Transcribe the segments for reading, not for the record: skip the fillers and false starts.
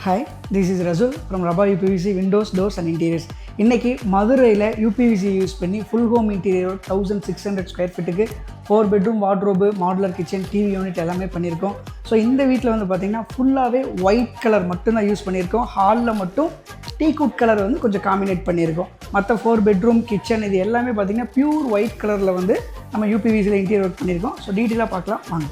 Hi, this is Razul from Rabba UPVC Windows, Doors and Interiors. இன்னைக்கு மதுரையில் UPVC use பண்ணி full home interior 1600 square ஃபீட்டுக்கு 4 bedroom wardrobe modular kitchen TV unit எல்லாமே பண்ணியிருக்கோம். So இந்த வீட்டில் வந்து பார்த்திங்கன்னா ஃபுல்லாகவே ஒயிட் கலர் மட்டும்தான் யூஸ் பண்ணியிருக்கோம். ஹாலில் மட்டும் டீக்குட் கலர் வந்து கொஞ்சம் காம்பினேட் பண்ணியிருக்கோம். மற்ற 4 பெட்ரூம் கிச்சன் இது எல்லாமே பார்த்திங்கன்னா பியூர் ஒயிட் கலரில் வந்து நம்ம UPVCயில் இன்டீரியர் ஒர்க் பண்ணியிருக்கோம். ஸோ டீட்டெயிலாக பார்க்கலாம் வாங்க.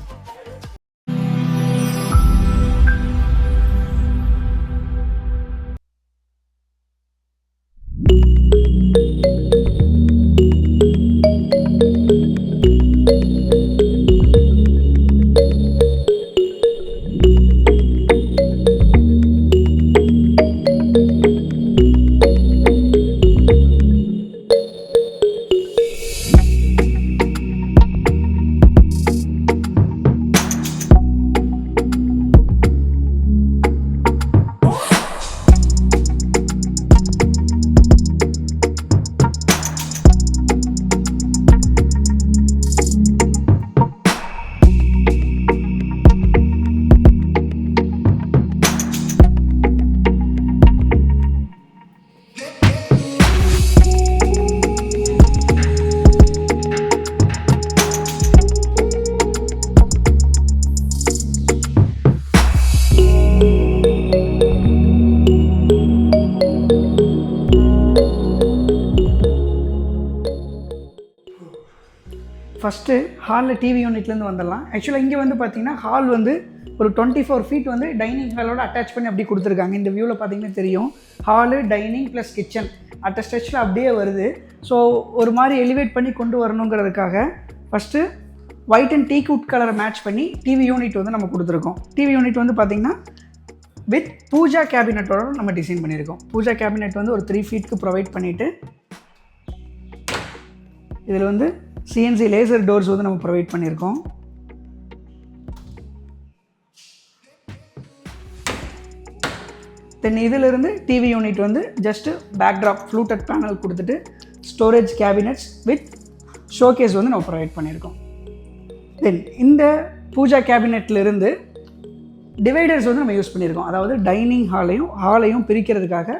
ஃபஸ்ட்டு ஹாலில் டிவி யூனிட்லேருந்து வந்துடலாம். ஆக்சுவலாக இங்கே வந்து பார்த்திங்கன்னா ஹால் வந்து ஒரு 24 ஃபீட் வந்து டைனிங் ஹாலோட அட்டாச் பண்ணி அப்படி கொடுத்துருக்காங்க. இந்த வியூவில் பார்த்திங்கன்னா தெரியும் hall dining plus kitchen at ஸ்ட்ரெச்சில் அப்படியே வருது. ஸோ ஒரு மாதிரி எலிவேட் பண்ணி கொண்டு வரணுங்கிறதுக்காக ஃபஸ்ட்டு ஒயிட் அண்ட் டீக்குட் கலரை மேட்ச் பண்ணி டிவி யூனிட் வந்து நம்ம கொடுத்துருக்கோம். டிவி யூனிட் வந்து பார்த்திங்கன்னா வித் பூஜா கேபினட்டோட நம்ம டிசைன் பண்ணியிருக்கோம். பூஜா கேபினெட் வந்து ஒரு 3 ஃபீட்க்கு ப்ரொவைட் பண்ணிவிட்டு இதில் வந்து CNC லேசர் டோர்ஸ் வந்து நம்ம ப்ரொவைட் பண்ணியிருக்கோம். தென் இதிலிருந்து டிவி யூனிட் வந்து ஜஸ்ட்டு பேக்ட்ராப் ஃப்ளூட்டட் பேனல் கொடுத்துட்டு ஸ்டோரேஜ் கேபினட்ஸ் வித் ஷோகேஸ் வந்து நம்ம ப்ரொவைட் பண்ணியிருக்கோம். தென் இந்த பூஜா கேபினெட்லேருந்து டிவைடர்ஸ் வந்து நம்ம யூஸ் பண்ணியிருக்கோம். அதாவது டைனிங் ஹாலையும் பிரிக்கிறதுக்காக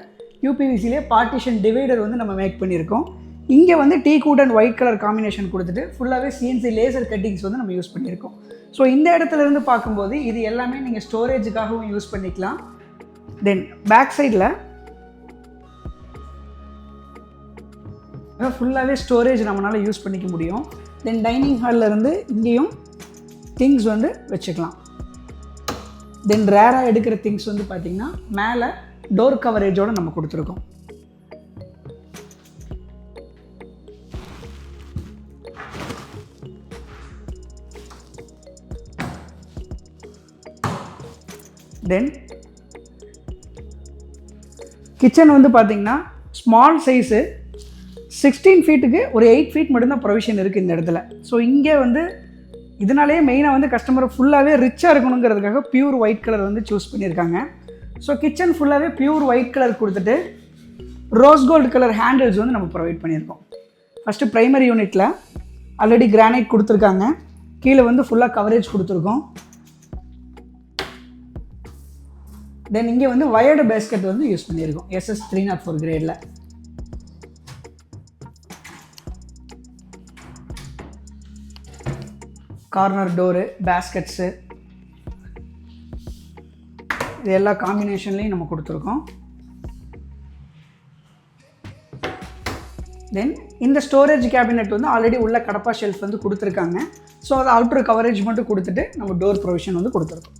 UPVCலே பார்ட்டிஷன் டிவைடர் வந்து நம்ம மேக் பண்ணியிருக்கோம். இங்கே வந்து teakwood and white colour combination கொடுத்துட்டு ஃபுல்லாகவே CNC லேசர் கட்டிங்ஸ் வந்து நம்ம யூஸ் பண்ணியிருக்கோம். ஸோ இந்த இடத்துலேருந்து பார்க்கும்போது இது எல்லாமே நீங்கள் ஸ்டோரேஜுக்காகவும் யூஸ் பண்ணிக்கலாம். தென் பேக் சைடில் ஃபுல்லாகவே ஸ்டோரேஜ் நம்மளால் யூஸ் பண்ணிக்க முடியும். தென் டைனிங் ஹாலில் இருந்து இங்கேயும் திங்ஸ் வந்து வச்சுக்கலாம். தென் ரேராக எடுக்கிற திங்ஸ் வந்து பார்த்திங்கன்னா மேலே டோர் கவரேஜோடு நம்ம கொடுத்துருக்கோம். தென் கிச்சன் வந்து பார்த்திங்கன்னா ஸ்மால் சைஸு 16 ஃபீட்டுக்கு ஒரு 8 ஃபீட் மட்டும்தான் ப்ரொவிஷன் இருக்குது இந்த இடத்துல. ஸோ இங்கே வந்து இதனாலே மெயினாக வந்து கஸ்டமரை ஃபுல்லாகவே ரிச்சாக இருக்கணுங்கிறதுக்காக பியூர் ஒயிட் கலர் வந்து சூஸ் பண்ணியிருக்காங்க. ஸோ கிச்சன் ஃபுல்லாகவே பியூர் ஒயிட் கலர் கொடுத்துட்டு ரோஸ் கோல்டு கலர் ஹேண்டில்ஸ் வந்து நம்ம ப்ரொவைட் பண்ணியிருக்கோம். ஃபஸ்ட்டு ப்ரைமரி யூனிட்டில் ஆல்ரெடி கிரானைட் கொடுத்துருக்காங்க. கீழே வந்து ஃபுல்லாக கவரேஜ் கொடுத்துருக்கோம். தென் இங்கே வந்து வயர்டு பேஸ்கெட் வந்து யூஸ் பண்ணியிருக்கோம் SS 304 கிரேடில். கார்னர் டோரு பேஸ்கெட்ஸு இது எல்லா காம்பினேஷன்லேயும் நம்ம கொடுத்துருக்கோம். தென் இந்த ஸ்டோரேஜ் கேபினெட் வந்து ஆல்ரெடி உள்ள கடப்பா ஷெல்ஃப் வந்து கொடுத்துருக்காங்க. ஸோ அதை அவுட்டர் கவரேஜ் மட்டும் கொடுத்துட்டு நம்ம டோர் ப்ரொவிஷன் வந்து கொடுத்துருக்கோம்.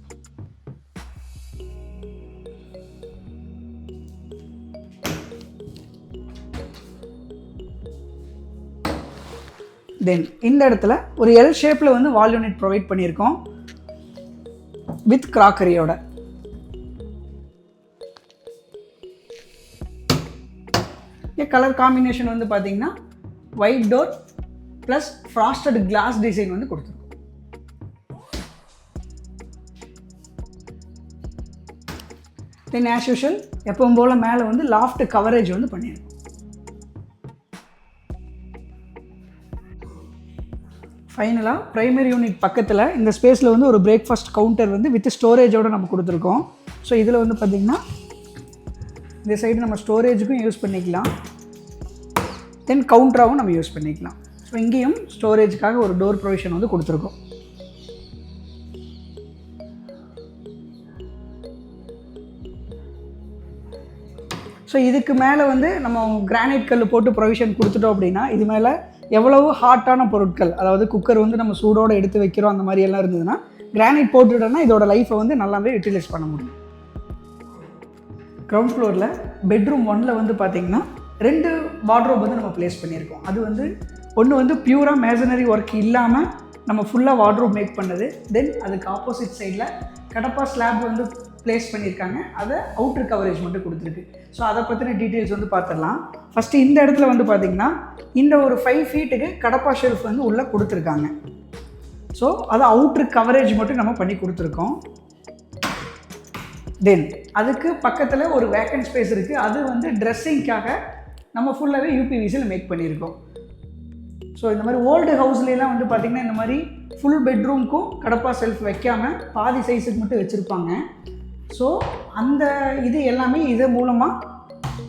தென் இந்த இடத்துல ஒரு L ஷேப்பில் வந்து வால் யூனிட் ப்ரொவைட் பண்ணியிருக்கோம் வித் கிராக்கரியோட. கலர் காம்பினேஷன் வந்து பார்த்தீங்கன்னா white door plus frosted glass design வந்து கொடுத்துருக்கோம். தென் ஆஸ் யூஷுவல் எப்பவும் போல் மேலே வந்து லாஃப்ட் கவரேஜ் வந்து பண்ணியிருக்கோம். ஃபைனலாக ப்ரைமரி யூனிட் பக்கத்தில் இந்த ஸ்பேஸில் வந்து ஒரு பிரேக்ஃபாஸ்ட் கவுண்டர் வந்து வித் ஸ்டோரேஜோடு நம்ம கொடுத்துருக்கோம். ஸோ இதில் வந்து பார்த்திங்கன்னா இந்த சைடு நம்ம ஸ்டோரேஜுக்கும் யூஸ் பண்ணிக்கலாம், தென் கவுண்டராகவும் நம்ம யூஸ் பண்ணிக்கலாம். ஸோ இங்கேயும் ஸ்டோரேஜுக்காக ஒரு டோர் ப்ரொவிஷன் வந்து கொடுத்துருக்கோம். ஸோ இதுக்கு மேலே வந்து நம்ம கிரானைட் கல் போட்டு ப்ரொவிஷன் கொடுத்துட்டோம் அப்படின்னா இது மேலே எவ்வளவு ஹாட்டான பொருட்கள், அதாவது குக்கர் வந்து நம்ம சூடோடு எடுத்து வைக்கிறோம் அந்த மாதிரி எல்லாம் இருந்ததுன்னா கிரானைட் போட்டுட்டோன்னா இதோட லைஃப்பை வந்து நல்லாவே யூட்டிலைஸ் பண்ண முடியும். கிரவுண்ட் ஃப்ளோரில் பெட்ரூம் 1ல் வந்து பார்த்திங்கன்னா 2 வார்ட்ரோப் வந்து நம்ம ப்ளேஸ் பண்ணியிருக்கோம். அது வந்து ஒன்று வந்து பியூராக மேசனரி ஒர்க் இல்லாமல் நம்ம ஃபுல்லாக வார்ட்ரோப் மேக் பண்ணது. தென் அதுக்கு ஆப்போசிட் சைடில் கடப்பா ஸ்லாப் வந்து ப்ளேஸ் பண்ணியிருக்காங்க, அதை அவுட்ரு கவரேஜ் மட்டும் கொடுத்துருக்கு. ஸோ அதை பற்றின டீட்டெயில்ஸ் வந்து பார்த்துடலாம். ஃபஸ்ட்டு இந்த இடத்துல வந்து பார்த்திங்கன்னா இந்த ஒரு 5 ஃபீட்டுக்கு கடப்பா ஷெல்ஃப் வந்து உள்ளே கொடுத்துருக்காங்க. ஸோ அதை அவுட்ரு கவரேஜ் மட்டும் நம்ம பண்ணி கொடுத்துருக்கோம். தென் அதுக்கு பக்கத்தில் ஒரு வேக்கன்ட் ஸ்பேஸ் இருக்குது, அது வந்து ட்ரெஸ்ஸிங்காக நம்ம ஃபுல்லாகவே யூபிவிசியில் மேக் பண்ணியிருக்கோம். ஸோ இந்த மாதிரி ஓல்டு ஹவுஸ்லாம் வந்து பார்த்திங்கன்னா இந்த மாதிரி ஃபுல் பெட்ரூம்க்கும் கடப்பா செல்ஃப் வைக்காமல் பாதி சைஸுக்கு மட்டும் வச்சுருப்பாங்க. ஸோ அந்த இது எல்லாமே இது மூலமாக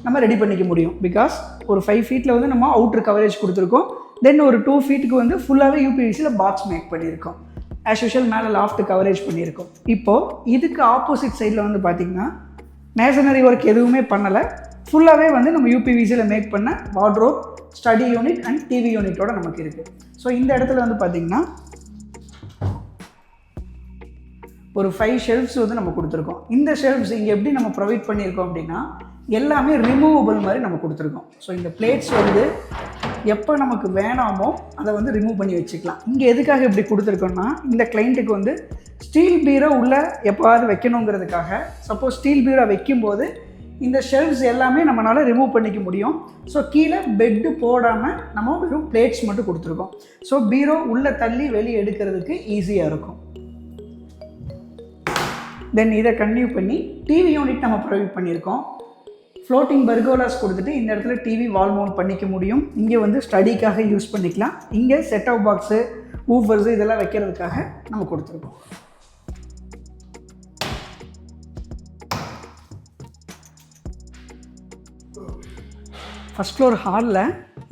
நம்ம ரெடி பண்ணிக்க முடியும். பிகாஸ் ஒரு 5 ஃபீட்டில் வந்து நம்ம அவுட்ரு கவரேஜ் கொடுத்துருக்கோம். தென் ஒரு 2 ஃபீட்டுக்கு வந்து ஃபுல்லாகவே யூபிவிசியில் பாக்ஸ் மேக் பண்ணியிருக்கோம். ஆஸ் யூஷுவல் மேலே லாஃப்ட் கவரேஜ் பண்ணியிருக்கோம். இப்போது இதுக்கு ஆப்போசிட் சைடில் வந்து பார்த்திங்கன்னா மேசனரி ஒர்க் எதுவுமே பண்ணலை, ஃபுல்லாகவே வந்து நம்ம யூபிவிசியில் மேக் பண்ண wardrobe, study unit and TV யூனிட்டோட நமக்கு இருக்குது. ஸோ இந்த இடத்துல வந்து பார்த்திங்கன்னா ஒரு 5 ஷெல்ஃப்ஸ் வந்து நம்ம கொடுத்துருக்கோம். இந்த ஷெல்ஃப்ஸ் இங்கே எப்படி நம்ம ப்ரொவைட் பண்ணியிருக்கோம் அப்படின்னா எல்லாமே ரிமூவபிள் மாதிரி நம்ம கொடுத்துருக்கோம். ஸோ இந்த பிளேட்ஸ் வந்து எப்போ நமக்கு வேணாமோ அதை வந்து ரிமூவ் பண்ணி வச்சுக்கலாம். இங்கே எதுக்காக இப்படி கொடுத்துருக்கோம்னா இந்த கிளைண்ட்டுக்கு வந்து ஸ்டீல் பீரோ உள்ளே எப்போவாவது வைக்கணுங்கிறதுக்காக, சப்போஸ் ஸ்டீல் பீரோ வைக்கும்போது இந்த ஷெல்ஃப்ஸ் எல்லாமே நம்மளால் ரிமூவ் பண்ணிக்க முடியும். ஸோ கீழே பெட்டு போடாமல் நம்ம வெறும் பிளேட்ஸ் மட்டும் கொடுத்துருக்கோம். ஸோ பீரோ உள்ளே தள்ளி வெளியே எடுக்கிறதுக்கு ஈஸியாக இருக்கும். தென் இதை கன்டினியூ பண்ணி டிவி யூனிட் நம்ம ப்ரொவைட் பண்ணியிருக்கோம். ஃப்ளோட்டிங் பர்கோலாஸ் கொடுத்துட்டு இந்த இடத்துல டிவி வால் மவுண்ட் பண்ணிக்க முடியும். இங்கே வந்து ஸ்டடிக்காக யூஸ் பண்ணிக்கலாம். இங்கே செட் ஆஃப் பாக்ஸு, ஊஃபர்ஸு இதெல்லாம் வைக்கிறதுக்காக நம்ம கொடுத்துருக்கோம். ஃபஸ்ட் ஃப்ளோர் ஹாலில்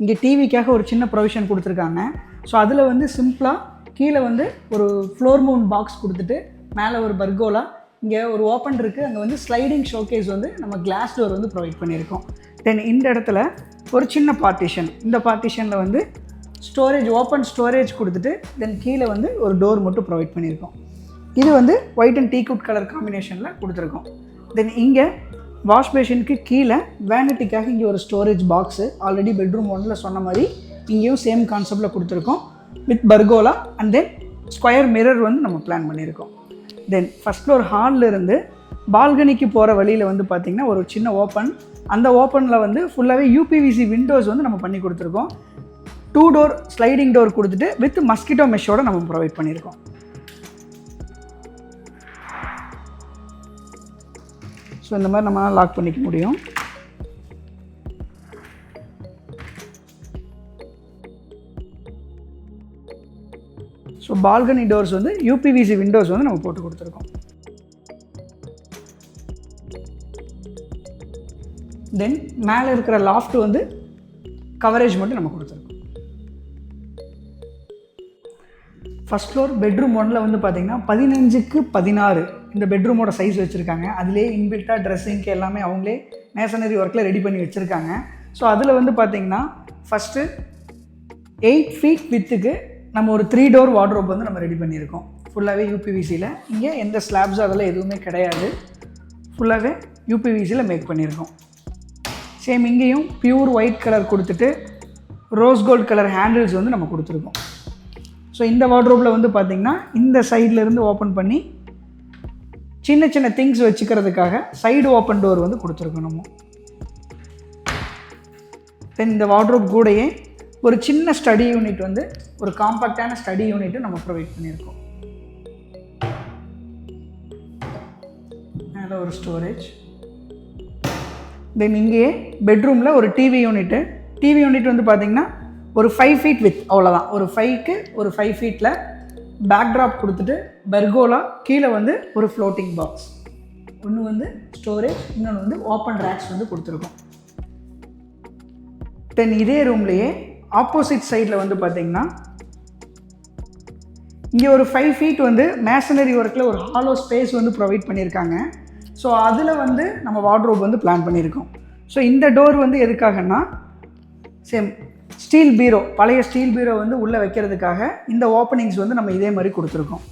இங்கே டிவிக்காக ஒரு சின்ன ப்ரொவிஷன் கொடுத்துருக்காங்க. ஸோ அதில் வந்து சிம்பிளாக கீழே வந்து ஒரு ஃப்ளோர் மவுண்ட் பாக்ஸ் கொடுத்துட்டு மேலே ஒரு பர்கோலா, இங்கே ஒரு ஓப்பன் இருக்குது, அங்கே வந்து ஸ்லைடிங் ஷோகேஸ் வந்து நம்ம கிளாஸ் டோர் வந்து ப்ரொவைட் பண்ணியிருக்கோம். தென் இந்த இடத்துல ஒரு சின்ன பார்ட்டிஷன், இந்த பார்ட்டிஷனில் வந்து ஸ்டோரேஜ், ஓப்பன் ஸ்டோரேஜ் கொடுத்துட்டு தென் கீழே வந்து ஒரு டோர் மட்டும் ப்ரொவைட் பண்ணியிருக்கோம். இது வந்து ஒயிட் அண்ட் டீக்வுட் கலர் காம்பினேஷனில் கொடுத்துருக்கோம். தென் இங்கே வாஷ் பேஷனுக்கு கீழே வேனிட்டிக்காக இங்கே ஒரு ஸ்டோரேஜ் பாக்ஸு, ஆல்ரெடி பெட்ரூம் 1ல் சொன்ன மாதிரி இங்கேயும் சேம் கான்செப்டில் கொடுத்துருக்கோம் with pergola and then square mirror வந்து நம்ம பிளான் பண்ணியிருக்கோம். தென் ஃபஸ்ட் ஃப்ளோர் ஹாலில் இருந்து பால்கனிக்கு போகிற வழியில் வந்து பார்த்திங்கன்னா ஒரு சின்ன ஓப்பன், அந்த ஓப்பனில் வந்து ஃபுல்லாகவே யூபிவிசி விண்டோஸ் வந்து நம்ம பண்ணி கொடுத்துருக்கோம். 2 டோர் ஸ்லைடிங் டோர் கொடுத்துட்டு வித் மஸ்கிட்டோ மெஷ்ஷோட நம்ம ப்ரொவைட் பண்ணியிருக்கோம். ஸோ இந்த மாதிரி நம்ம லாக் பண்ணிக்க முடியும். ஸோ பால்கனி டோர்ஸ் வந்து யூபிவிசி விண்டோஸ் வந்து நம்ம போட்டு கொடுத்துருக்கோம். தென் மேலே இருக்கிற லாஃப்ட் வந்து கவரேஜ் மட்டும் நம்ம கொடுத்துருக்கோம். ஃபஸ்ட் ஃப்ளோர் பெட்ரூம் 1ல் வந்து பார்த்திங்கன்னா 15க்கு 16 இந்த பெட்ரூமோட சைஸ் வச்சுருக்காங்க. அதிலே இன்பில்ட்டாக ட்ரெஸ்ஸிங்க்கு எல்லாமே அவங்களே மேசனரி ஒர்க்கில் ரெடி பண்ணி வச்சுருக்காங்க. ஸோ அதில் வந்து பார்த்திங்கன்னா ஃபஸ்ட்டு 8 ஃபீட் வித்துக்கு நம்ம ஒரு 3 டோர் வார்ட்ரோப் வந்து நம்ம ரெடி பண்ணியிருக்கோம். ஃபுல்லாகவே யூபிவிசியில், இங்கே எந்த ஸ்லாப்ஸ் அதெல்லாம் எதுவுமே கிடையாது, ஃபுல்லாகவே யூபிவிசியில் மேக் பண்ணியிருக்கோம். சேம் இங்கேயும் பியூர் ஒயிட் கலர் கொடுத்துட்டு ரோஸ் கோல்ட் கலர் ஹேண்டில்ஸ் வந்து நம்ம கொடுத்துருக்கோம். ஸோ இந்த வார்ட்ரோப்பில் வந்து பார்த்திங்கன்னா இந்த சைட்லேருந்து ஓப்பன் பண்ணி சின்ன சின்ன திங்ஸ் வச்சுக்கிறதுக்காக சைடு ஓப்பன் டோர் வந்து கொடுத்துருக்கோம் நம்ம. தென் இந்த வார்ட்ரோப் கூடயே ஒரு சின்ன ஸ்டடி யூனிட் வந்து ஒரு காம்பாக்டான ஸ்டடி யூனிட்டும் நம்ம ப்ரொவைட் பண்ணியிருக்கோம். அதில் ஒரு ஸ்டோரேஜ். தென் இங்கேயே பெட்ரூமில் ஒரு டிவி யூனிட் வந்து பார்த்திங்கன்னா ஒரு 5 ஃபீட் வித், அவ்வளோதான். ஒரு 5க்கு ஒரு 5 ஃபீட்டில் பேக்ட்ராப் கொடுத்துட்டு பெர்கோலா, கீழே வந்து ஒரு ஃப்ளோட்டிங் பாக்ஸ். ஒன்று வந்து ஸ்டோரேஜ், இன்னொன்று வந்து ஓப்பன் ரேக்ஸ் வந்து கொடுத்துருக்கோம். தென் இதே ரூம்லேயே ஆப்போசிட் சைடில் வந்து பார்த்திங்கன்னா இங்கே ஒரு 5 feet வந்து மேசனரி ஒர்க்கில் ஒரு ஹாலோ ஸ்பேஸ் வந்து ப்ரொவைட் பண்ணியிருக்காங்க. ஸோ அதில் வந்து நம்ம வார்ட்ரோப் வந்து பிளான் பண்ணியிருக்கோம். ஸோ இந்த டோர் வந்து எதுக்காகன்னா சேம் ஸ்டீல் பீரோ, பழைய ஸ்டீல் பீரோ வந்து உள்ளே வைக்கிறதுக்காக இந்த ஓப்பனிங்ஸ் வந்து நம்ம இதே மாதிரி கொடுத்துருக்கோம்.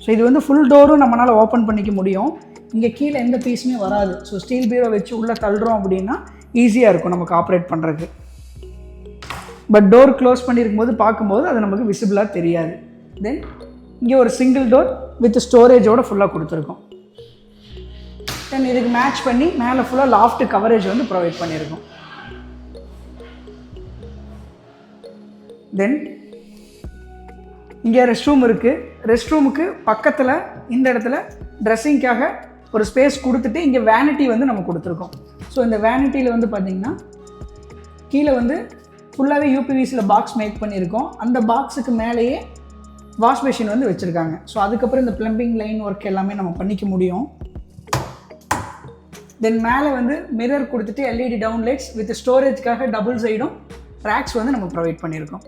ஸோ இது வந்து ஃபுல் டோரும் நம்மளால் ஓப்பன் பண்ணிக்க முடியும். இங்கே கீழே எந்த பீஸுமே வராது. ஸோ ஸ்டீல் பீரோ வச்சு உள்ளே தள்ளுறோம் அப்படின்னா ஈஸியாக இருக்கும் நமக்கு ஆப்ரேட் பண்ணுறதுக்கு. பட் டோர் க்ளோஸ் பண்ணியிருக்கும் போது பார்க்கும்போது அது நமக்கு விசிபிளாக தெரியாது. தென் இங்கே ஒரு சிங்கிள் டோர் வித் ஸ்டோரேஜோடு ஃபுல்லாக கொடுத்துருக்கோம். தென் இதுக்கு மேட்ச் பண்ணி மேலே ஃபுல்லாக லாஃப்ட் கவரேஜ் வந்து ப்ரொவைட் பண்ணியிருக்கோம். தென் இங்கே ரெஸ்ட் ரூம் இருக்குது. ரெஸ்ட் ரூமுக்கு பக்கத்தில் இந்த இடத்துல ட்ரெஸ்ஸிங்காக ஒரு ஸ்பேஸ் கொடுத்துட்டு இங்கே வேனிட்டி வந்து நம்ம கொடுத்துருக்கோம். ஸோ இந்த வேனிட்டியில் வந்து பார்த்திங்கன்னா கீழே வந்து ஃபுல்லாகவே யூபிவிசியில் பாக்ஸ் மேக் பண்ணியிருக்கோம். அந்த பாக்ஸுக்கு மேலேயே வாஷ் மிஷின் வந்து வச்சுருக்காங்க. ஸோ அதுக்கப்புறம் இந்த ப்ளம்பிங் லைன் ஒர்க் எல்லாமே நம்ம பண்ணிக்க முடியும். தென் மேலே வந்து மிரர் கொடுத்துட்டு எல்இடி டவுன்லைட்ஸ் வித் ஸ்டோரேஜ்க்காக டபுள் சைடும் ரேக்ஸ் வந்து நம்ம ப்ரொவைட் பண்ணியிருக்கோம்.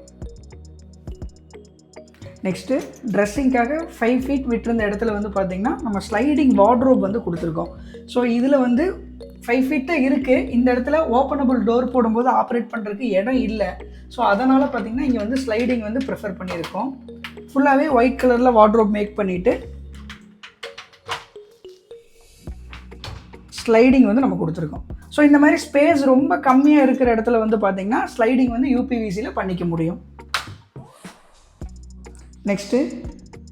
நெக்ஸ்ட்டு ட்ரெஸ்ஸிங்காக 5 feet விட்டிருந்த இடத்துல வந்து பார்த்திங்கன்னா நம்ம ஸ்லைடிங் வார்ட்ரோப் வந்து கொடுத்துருக்கோம். ஸோ இதில் வந்து 5 feet இருக்குது. இந்த இடத்துல ஓப்பனபிள் டோர் போடும்போது ஆப்ரேட் பண்ணுறதுக்கு இடம் இல்லை. ஸோ அதனால் பார்த்திங்கன்னா இங்கே வந்து ஸ்லைடிங் வந்து ப்ரிஃபர் பண்ணியிருக்கோம். ஃபுல்லாகவே ஒயிட் கலரில் வார்ட்ரோப் மேக் பண்ணிவிட்டு ஸ்லைடிங் வந்து நம்ம கொடுத்துருக்கோம். ஸோ இந்த மாதிரி ஸ்பேஸ் ரொம்ப கம்மியாக இருக்கிற இடத்துல வந்து பார்த்திங்கன்னா ஸ்லைடிங் வந்து யூபிவிசியில் பண்ணிக்க முடியும். நெக்ஸ்ட்டு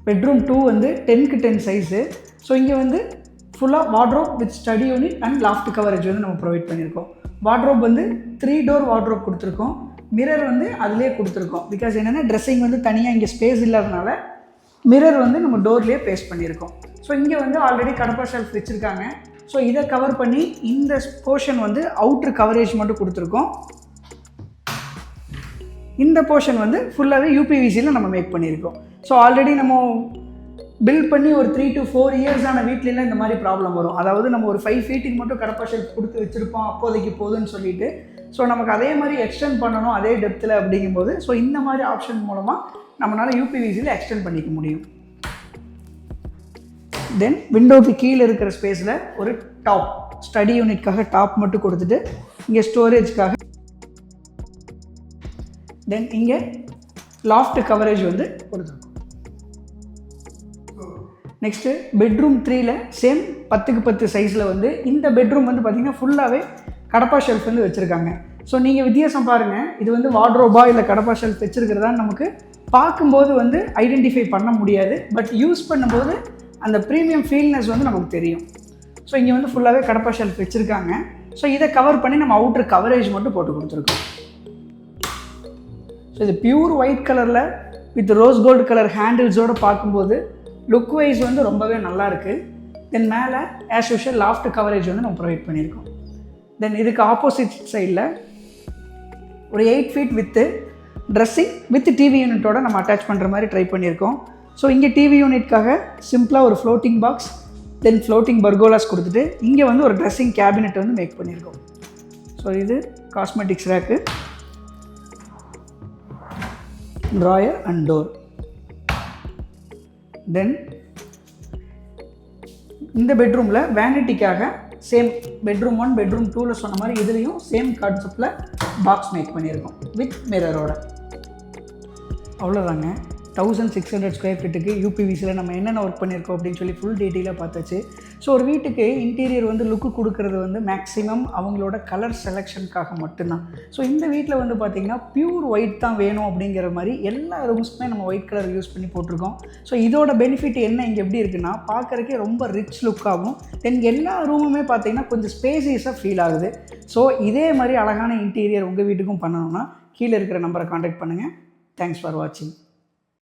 பெட்ரூம் 2 வந்து 10x10 சைஸு. ஸோ இங்கே வந்து ஃபுல்லாக wardrobe with study unit and loft coverage வந்து நம்ம ப்ரொவைட் பண்ணியிருக்கோம். வார்ட்ரோப் வந்து 3 door வார்ட்ரோப் கொடுத்துருக்கோம். மிரர் வந்து அதிலே கொடுத்துருக்கோம். பிகாஸ் என்னென்னா ட்ரெஸ்ஸிங் வந்து தனியாக இங்கே ஸ்பேஸ் இல்லாதனால மிரர் வந்து நம்ம டோர்லேயே பேஸ்ட் பண்ணியிருக்கோம். ஸோ இங்கே வந்து ஆல்ரெடி கடப்பா ஷெல்ஃப் வச்சுருக்காங்க. ஸோ இதை கவர் பண்ணி இந்த போர்ஷன் வந்து அவுட்ரு கவரேஜ் மட்டும் கொடுத்துருக்கோம். இந்த போர்ஷன் வந்து ஃபுல்லாகவே யூபிவிசியில் நம்ம மேக் பண்ணியிருக்கோம். ஸோ ஆல்ரெடி நம்ம பில்ட் பண்ணி ஒரு 3 to 4 years ஆன வீட்லலாம் இந்த மாதிரி ப்ராப்ளம் வரும். அதாவது நம்ம ஒரு 5 feet மட்டும் கடப்பா ஷெல்ஃப் கொடுத்து வச்சுருப்போம் அப்போதைக்கு போதுன்னு சொல்லிட்டு. ஸோ நமக்கு அதே மாதிரி எக்ஸ்டெண்ட் பண்ணணும் அதே டெப்த்தில் அப்படிங்கும்போது ஸோ இந்த மாதிரி ஆப்ஷன் மூலமாக நம்மளால் யூபிவிசியில் எக்ஸ்டெண்ட் பண்ணிக்க முடியும். தென் விண்டோக்கு கீழே இருக்கிற ஸ்பேஸில் ஒரு டாப் ஸ்டடி யூனிட்காக டாப் மட்டும் கொடுத்துட்டு இங்கே ஸ்டோரேஜ்க்காக தென் இங்கே லாஃப்ட் கவரேஜ் வந்து கொடுத்துருக்கோம். நெக்ஸ்ட்டு பெட்ரூம் 3ல் சேம் 10x10 சைஸில் வந்து இந்த பெட்ரூம் வந்து பார்த்திங்கன்னா ஃபுல்லாகவே கடப்பா ஷெல்ஃப் வந்து வச்சுருக்காங்க. ஸோ நீங்கள் வித்தியாசம் பாருங்கள். இது வந்து வார்ட்ரோபா இல்லை கடப்பா ஷெல்ஃப் வச்சுருக்கிறதா நமக்கு பார்க்கும்போது வந்து ஐடென்டிஃபை பண்ண முடியாது. பட் யூஸ் பண்ணும்போது அந்த ப்ரீமியம் ஃபீல்னஸ் வந்து நமக்கு தெரியும். ஸோ இங்கே வந்து ஃபுல்லாகவே கடப்பா ஷெல்ஃப் வச்சுருக்காங்க. ஸோ இதை கவர் பண்ணி நம்ம அவுட்ரு கவரேஜ் மட்டும் போட்டு கொடுத்துருக்கோம். ஸோ இது பியூர் ஒயிட் கலரில் வித் ரோஸ் கோல்டு கலர் ஹேண்டில்ஸோடு பார்க்கும்போது லுக் வைஸ் வந்து ரொம்பவே நல்லாயிருக்கு. தென் மேலே ஆஸ் யூஷுவல் லாஃப்ட் கவரேஜ் வந்து நம்ம ப்ரொவைட் பண்ணியிருக்கோம். தென் இதுக்கு ஆப்போசிட் சைடில் ஒரு 8 feet width dressing with TV யூனிட்டோட நம்ம அட்டாச் பண்ணுற மாதிரி ட்ரை பண்ணியிருக்கோம். ஸோ இங்கே டிவி யூனிட்காக சிம்பிளாக ஒரு floating box then floating pergolas கொடுத்துட்டு இங்கே வந்து ஒரு ட்ரெஸ்ஸிங் கேபினெட் வந்து மேக் பண்ணியிருக்கோம். ஸோ இது cosmetics rack, drawer and door. Then இந்த பெட்ரூமில் வேனிட்டிக்காக சேம் பெட்ரூம் 1 பெட்ரூம் 2ல் சொன்ன மாதிரி இதுலேயும் சேம் கான்செப்டில் பாக்ஸ் மேக் பண்ணியிருக்கோம் வித் மிரரோட. அவ்வளோதாங்க. 1600 ஸ்கொயர் ஃபீட்டுக்கு யூபிவிசியில் நம்ம என்னென்ன ஒர்க் பண்ணியிருக்கோம் அப்படின்னு சொல்லி ஃபுல் டீட்டெயிலாக பார்த்தாச்சு. ஸோ ஒரு வீட்டுக்கு இன்டீரியர் வந்து லுக்கு கொடுக்குறது வந்து மேக்ஸிமம் அவங்களோட கலர் செலெக்ஷனுக்காக மட்டும்தான். ஸோ இந்த வீட்டில் வந்து பார்த்திங்கன்னா பியூர் ஒயிட் தான் வேணும் அப்படிங்கிற மாதிரி எல்லா ரூம்ஸுமே நம்ம ஒயிட் கலர் யூஸ் பண்ணி போட்டிருக்கோம். ஸோ இதோட பெனிஃபிட் என்ன இங்கே எப்படி இருக்குன்னா பார்க்குறக்கே ரொம்ப ரிச் லுக்காகவும் தென் எல்லா ரூமுமே பார்த்திங்கன்னா கொஞ்சம் ஸ்பேசியஸாக ஃபீல் ஆகுது. ஸோ இதே மாதிரி அழகான இன்டீரியர் உங்கள் வீட்டுக்கும் பண்ணணும்னா கீழே இருக்கிற நம்பரை காண்டாக்ட் பண்ணுங்கள். தேங்க்ஸ் ஃபார் வாட்சிங்.